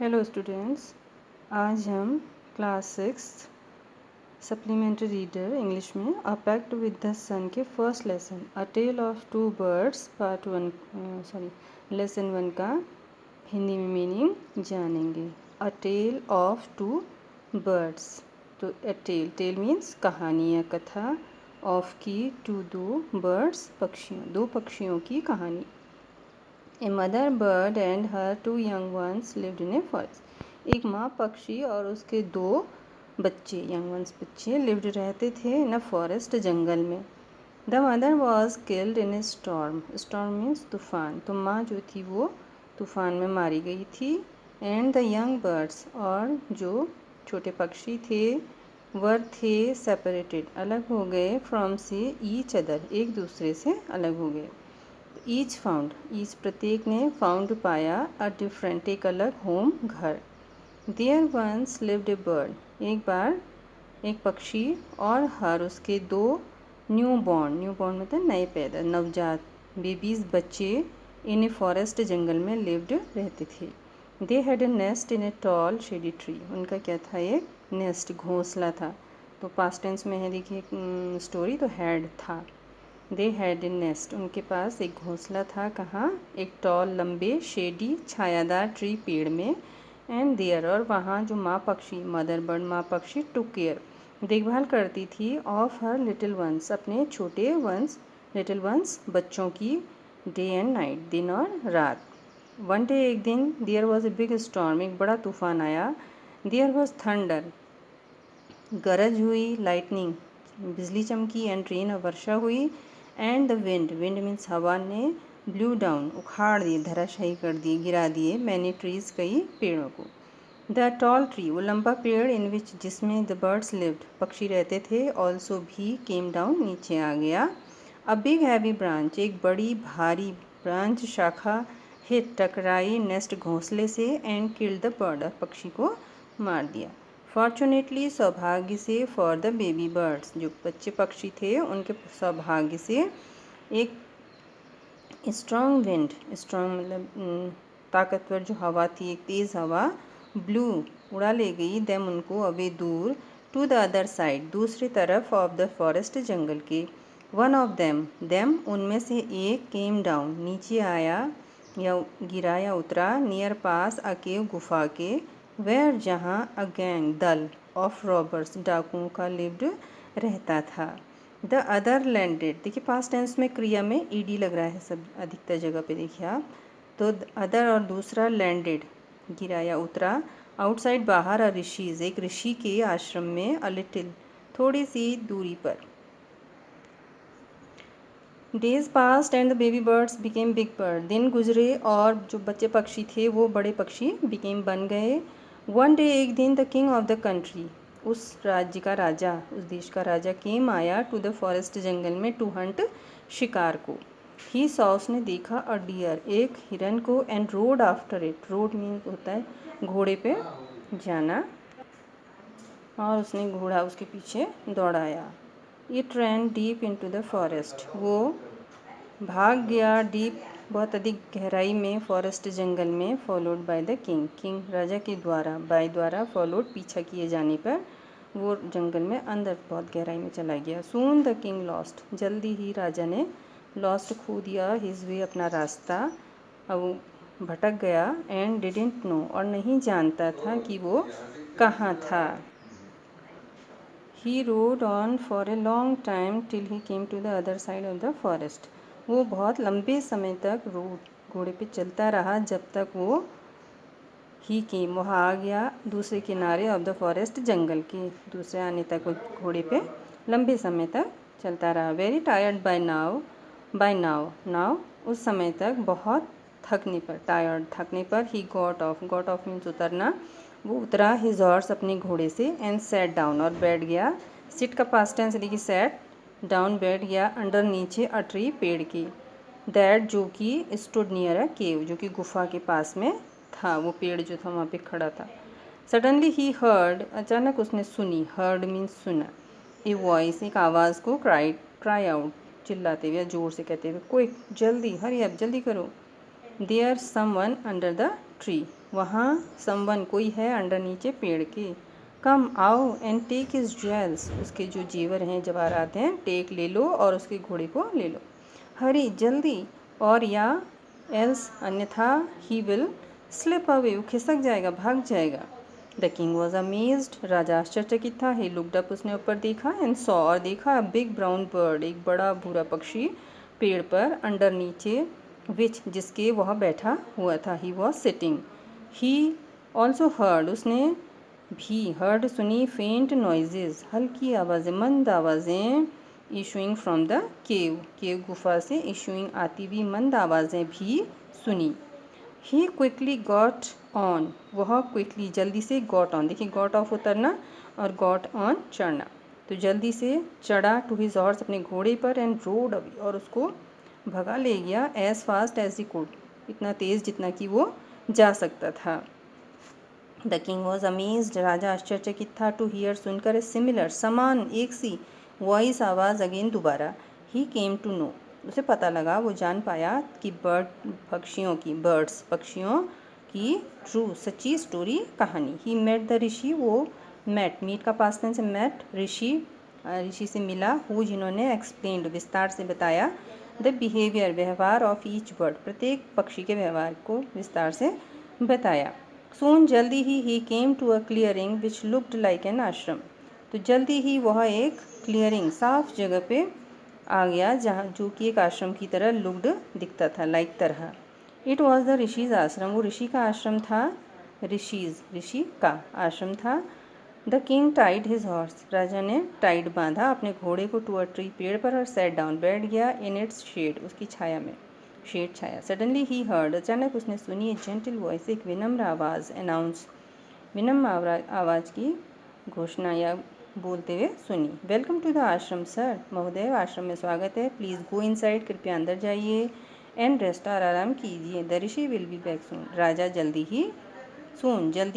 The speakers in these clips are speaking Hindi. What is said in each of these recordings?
हेलो स्टूडेंट्स, आज हम क्लास 6 सप्लीमेंट्री रीडर इंग्लिश में a pact with the sun के first lesson a tale of two birds part 1 lesson 1 का हिंदी में मीनिंग जानेंगे। A tale of two birds, तो ए टेल मीन्स कहानी या कथा, ऑफ की टू दो बर्ड्स दो पक्षियों की कहानी। A mother bird and her two young ones lived in a forest. एक माँ पक्षी और उसके दो बच्चे यंग वंस बच्चे लिव्ड रहते थे इन अ फॉरेस्ट जंगल में। The mother was killed in A storm. Storm means तूफान, तो माँ जो थी वो तूफान में मारी गई थी। एंड द यंग बर्ड्स, और जो छोटे पक्षी थे वर थे सेपरेटेड, अलग हो गए, फ्रॉम से ईच अदर, एक दूसरे से अलग हो गए। ईच फाउंड, ईच प्रत्येक ने, फाउंड पाया, अ डिफरेंट एक अलग, होम घर। There once lived a bird, एक बार एक पक्षी, और हर उसके दो न्यू बॉर्न मतलब नए पैदा नवजात बेबीज बच्चे इन ए फॉरेस्ट जंगल में लिव्ड रहते थे। They had a nest in a tall shady tree, उनका क्या था, एक नेस्ट घोंसला था। तो पास्ट टेंस में है, देखिए स्टोरी, तो हैड था। दे हैड ए नेस्ट, उनके पास एक घोंसला था, कहाँ, एक टॉल लंबे शेडी छायादार ट्री पेड़ में। एंड देयर, और वहाँ जो माँ पक्षी मदर बर्ड माँ पक्षी टुक केयर देखभाल करती थी, ऑफ हर लिटिल वंस अपने छोटे वंस लिटिल वंस बच्चों की, डे एंड नाइट दिन और रात। वन डे एक दिन, there was a big storm एक बड़ा तूफान आया। देयर वॉज थंडर गरज हुई, लाइटनिंग बिजली चमकी, एंड रेन वर्षा हुई। एंड द विंड मीन्स हवा ने, ब्लू डाउन उखाड़ दिए, धराशायी कर दिए, गिरा दिए, मैनी ट्रीज कई पेड़ों को। द टॉल ट्री वो लंबा पेड़, इन विच जिसमें द बर्ड्स लिव्ड पक्षी रहते थे, ऑल्सो भी केम डाउन नीचे आ गया। अ बिग हैवी ब्रांच एक बड़ी भारी ब्रांच शाखा हिट टकराई नेस्ट घोंसले से, एंड किल्ड द बर्ड पक्षी को मार दिया। फॉर्चुनेटली सौभाग्य से, फॉर द बेबी बर्ड्स जो बच्चे पक्षी थे उनके सौभाग्य से, एक स्ट्रॉन्ग विंड, स्ट्रॉन्ग मतलब ताकतवर जो हवा थी, एक तेज़ हवा, ब्लू उड़ा ले गई, देम उनको अवे दूर, टू द अदर साइड दूसरी तरफ, ऑफ द फॉरेस्ट जंगल के। वन ऑफ देम उनमें से एक, केम डाउन नीचे आया या गिरा या उतरा, नियर पास अ केव गुफा के, वेयर जहाँ अ गैंग दल ऑफ रॉबर्स डाकुओं का लिव्ड रहता था। द अदर लैंडेड, देखिए पास्ट टेंस में क्रिया में ईडी लग रहा है सब अधिकतर जगह पे, देखिए आप, तो अदर और दूसरा, लैंडेड गिरा या उतरा, आउटसाइड बाहर, अ ऋषिज एक ऋषि के आश्रम में, अ लिटिल थोड़ी सी दूरी पर। Days past and the baby birds became big bird, दिन गुजरे और जो बच्चे पक्षी थे वो बड़े पक्षी बिकेम बन गए। वन डे एक दिन, the king of the country उस राज्य का राजा, उस देश का राजा, केम आया, टू द फॉरेस्ट जंगल में, टू हंट शिकार को। ही सॉ उसने देखा, अ डियर एक हिरन को, and road after it, road mean होता है घोड़े पे जाना, और उसने घोड़ा उसके पीछे दौड़ाया। It ran deep into the forest, वो भाग गया डीप बहुत अधिक गहराई में, फॉरेस्ट जंगल में, फॉलोड बाय द किंग राजा के द्वारा, बाय द्वारा, फॉलोड पीछा किए जाने पर, वो जंगल में अंदर बहुत गहराई में चला गया। सून द किंग लॉस्ट, जल्दी ही राजा ने लॉस्ट खो दिया, हिज वे अपना रास्ता, अब वो भटक गया, एंड डिडेंट नो और नहीं जानता था कि वो कहाँ था। He rode on for a long time till he came to the other side of the forest, वो बहुत लंबे समय तक रोड घोड़े पे चलता रहा, जब तक वो ही केम वहाँ आ गया दूसरे किनारे ऑफ द फॉरेस्ट जंगल के, दूसरे आने तक वो घोड़े पे लंबे समय तक चलता रहा। वेरी टायर्ड बाय नाउ उस समय तक बहुत थकने पर, टायर्ड थकने पर, ही गॉट ऑफ मीन्स उतरना, वो उतरा हिज हॉर्स अपने घोड़े से, एंड सेट डाउन और बैठ गया। सिट का पास्ट टेंस देखिए, सेट डाउन बैठ गया, अंडर नीचे, अ ट्री पेड़ की, दैट जो कि स्टूड नियर अ केव जो कि गुफा के पास में था, वो पेड़ जो था वहाँ पे खड़ा था। सडनली ही हर्ड अचानक उसने सुनी, हर्ड मीन्स सुना, ए वॉइस एक आवाज़ को, क्राई आउट चिल्लाते हुए, जोर से कहते हुए, क्विक जल्दी, हरी अप जल्दी करो, there someone under the tree, वहाँ समवन कोई है अंडर नीचे पेड़ के। कम आओ एंड टेक हिज ज्वेल्स, उसके जो जेवर हैं जवाहरात हैं टेक ले लो और उसके घोड़े को ले लो। हरी जल्दी, और या एल्स अन्यथा ही विल स्लिप अवे, वो खिसक जाएगा भाग जाएगा। द किंग वॉज अमेज्ड, राजा आश्चर्यचकित था। ही लुक्ड अप, उसने ऊपर देखा, एंड सॉ और देखा बिग ब्राउन बर्ड, एक बड़ा भूरा पक्षी पेड़ पर, अंडर नीचे, विच जिसके वह बैठा हुआ था। He was sitting. He also heard, उसने भी हर्ड सुनी, फेंट नॉइजेज, हल्की आवाज़ें मंद आवाज़ें, इशूइंग फ्रॉम द केव, केव गुफा से इशूइंग आती हुई मंद आवाज़ें भी सुनी। ही क्विकली गॉट ऑन, वह क्विकली जल्दी से गॉट ऑन, देखिए गॉट ऑफ उतरना और गॉट ऑन चढ़ना, तो जल्दी से चढ़ा टू हिज हॉर्स, अपने घोड़े पर, एंड रोड अवे, और उसको भगा ले गया, as fast as he could, इतना तेज़ जितना कि वो जा सकता था। द किंग वॉज अमेज्ड, राजा आश्चर्यचकित था, टू हियर सुनकर, ए सिमिलर समान एक सी वॉइस आवाज़ अगेन दोबारा। ही केम टू नो, उसे पता लगा, वो जान पाया कि पक्षियों की ट्रू सच्ची स्टोरी कहानी। ही मेट द ऋषि, वो मेट, मीट का पास्ट टेंस है मेट, ऋषि से मिला, हु जिन्होंने एक्सप्लेन्ड विस्तार से बताया, द बिहेवियर व्यवहार ऑफ ईच बर्ड, प्रत्येक पक्षी के व्यवहार को विस्तार से बताया। सून जल्दी he came to a clearing which looked like an ashram, तो जल्दी ही वह एक क्लियरिंग साफ जगह पे आ गया जहाँ जो कि एक आश्रम की तरह लुक्ड दिखता था, लाइक तरह। इट वॉज द ऋषिज आश्रम, वो ऋषि का आश्रम था, ऋषि का आश्रम था। The king tied his horse, राजा ने टाइड बांधा अपने घोड़े को टू अ ट्री, पेड़ पर, और सेट डाउन, बैठ गया, इन इट्स शेड, उसकी छाया में, शेड छाया। सडनली ही हर्ड, अचानक उसने सुनी, ए जेंटल वॉइस, एक विनम्र आवाज़, अनाउंस, विनम्र आवाज़ की घोषणा या बोलते हुए सुनी। वेलकम टू द आश्रम सर, महोदय आश्रम में स्वागत है, प्लीज़ गो इनसाइड, कृपया अंदर जाइए, एंड रेस्ट, और आराम कीजिए, the rishi will be back soon, राजा जल्दी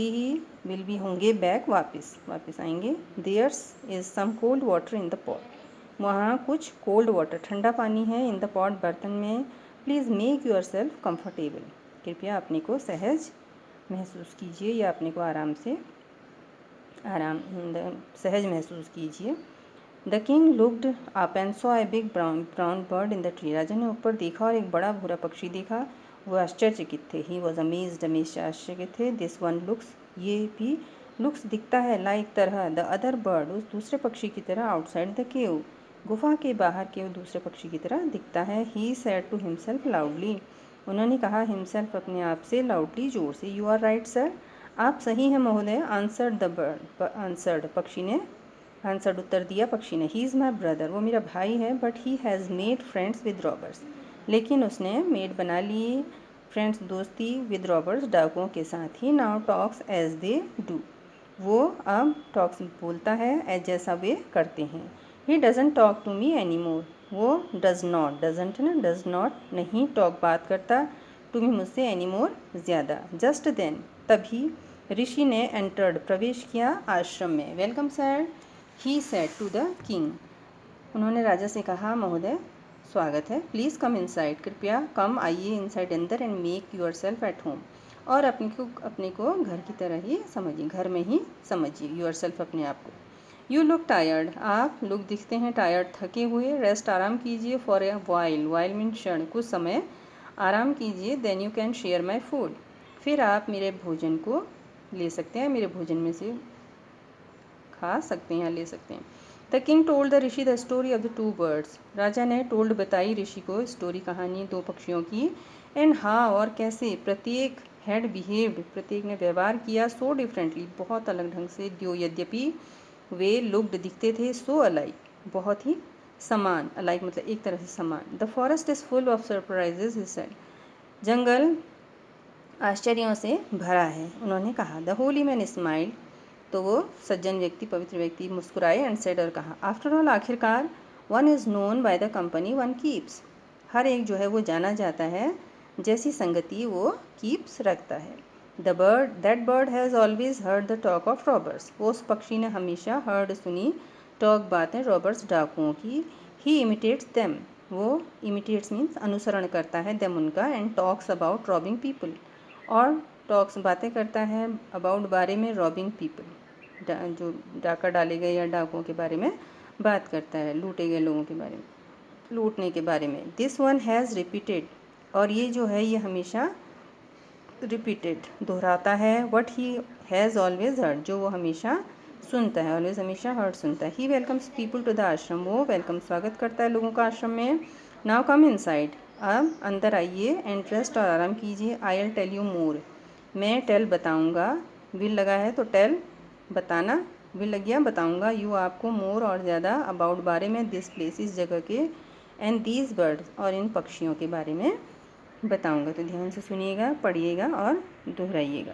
ही विल भी होंगे बैक, वापस आएंगे। There's is some cold water in the pot, वहाँ कुछ कोल्ड वाटर ठंडा पानी है, इन द पॉट बर्तन में, please make your self comfortable, कृपया अपने को सहज महसूस कीजिए या अपने को सहज महसूस कीजिए। The king looked up and saw a big brown bird in the tree, राजा ने ऊपर देखा और एक बड़ा भूरा पक्षी देखा, वो आश्चर्यचकित थे। ही वॉज अमेज्ड, हमेशा आश्चर्यचकित थे। दिस वन लुक्स, ये भी लुक्स दिखता है, लाइक तरह, द अदर बर्ड, उस दूसरे पक्षी की तरह, आउटसाइड द केव, गुफा के बाहर के दूसरे पक्षी की तरह दिखता है। He said to himself loudly, उन्होंने कहा हिमसेल्फ अपने आप से, लाउडली जोर से। यू आर राइट सर, आप सही हैं महोदय। आंसर्ड द बर्ड, आंसर्ड पक्षी ने, आंसर्ड उत्तर दिया पक्षी ने। ही इज़ माई ब्रदर, वो मेरा भाई है, but he has made friends with robbers, लेकिन उसने मेड बना ली फ्रेंड्स, दोस्ती, विद रॉबर्स, डाकुओं के साथ। He now talks as they do, वो अब टॉक्स बोलता है एज जैसा वे करते हैं। He doesn't talk to me any more, वो डज नॉट, डजंट ना, डज नॉट नहीं, टॉक बात करता, टू मी मुझसे, एनी मोर ज़्यादा। जस्ट देन तभी ऋषि ने एंटर्ड प्रवेश किया आश्रम में। Welcome sir, he said to the king, उन्होंने राजा से कहा महोदय स्वागत है, प्लीज़ कम इनसाइड, कृपया कम आइए इनसाइड अंदर, and make yourself at home, और अपने को घर की तरह ही समझिए, घर में ही समझिए, यूर सेल्फ अपने आप को। यू लुक टायर्ड, आप लुक दिखते हैं टायर्ड, थके हुए, रेस्ट आराम कीजिए, for a while, while mean क्षण, कुछ समय आराम कीजिए, then you can share my food, फिर आप मेरे भोजन को ले सकते हैं, मेरे भोजन में से खा सकते हैं या ले सकते हैं। The king told the rishi the story of the two birds, राजा ने टोल्ड बताई ऋषि को स्टोरी कहानी दो पक्षियों की, एंड हाउ और कैसे, प्रत्येक हैड बिहेव्ड, प्रत्येक ने व्यवहार किया, सो डिफरेंटली, बहुत अलग ढंग से, दो यद्यपि वे लुक्ड दिखते थे, सो अलाइक, बहुत ही समान, अलाइक मतलब एक तरह से समान। The forest is full of surprises, he said, जंगल आश्चर्यों से भरा है, उन्होंने कहा। द होली मैन स्माइल, तो वो सज्जन व्यक्ति, पवित्र व्यक्ति मुस्कुराए, एंड सेड, और कहा, आफ्टर ऑल, आखिरकार, one is known by the company one keeps, हर एक जो है वो जाना जाता है जैसी संगति वो कीप्स रखता है। That bird has always heard the talk of robbers, उस पक्षी ने हमेशा हर्ड सुनी, टॉक बातें, रॉबर्स डाकुओं की। ही इमिटेट्स देम, वो इमिटेट्स मीन्स अनुसरण करता है देम उनका, and talks about robbing people, और टॉक्स बातें करता है अबाउट बारे में रॉबिंग पीपल, जो डाका डाले गए या डाकुओं के बारे में बात करता है, लूटे गए लोगों के बारे में, लूटने के बारे में। दिस वन हैज़ रिपीटेड, और ये जो है ये हमेशा रिपीटेड दोहराता है, what he has always heard, जो वो हमेशा सुनता है, ऑलवेज हमेशा हर्ड सुनता है। ही वेलकम्स पीपल टू द आश्रम, वो वेलकम स्वागत करता है लोगों का आश्रम में। नाउ कम इनसाइड, अब अंदर आइए, एंड रेस्ट और आराम कीजिए। I will tell you more, मैं टेल बताऊंगा, विल लगा है तो टेल बताना, विल लग गया बताऊंगा, यू आपको मोर और ज़्यादा, अबाउट बारे में, दिस प्लेस इस जगह के, एंड दीज बर्ड्स और इन पक्षियों के बारे में बताऊंगा। तो ध्यान से सुनिएगा, पढ़िएगा और दोहराइएगा।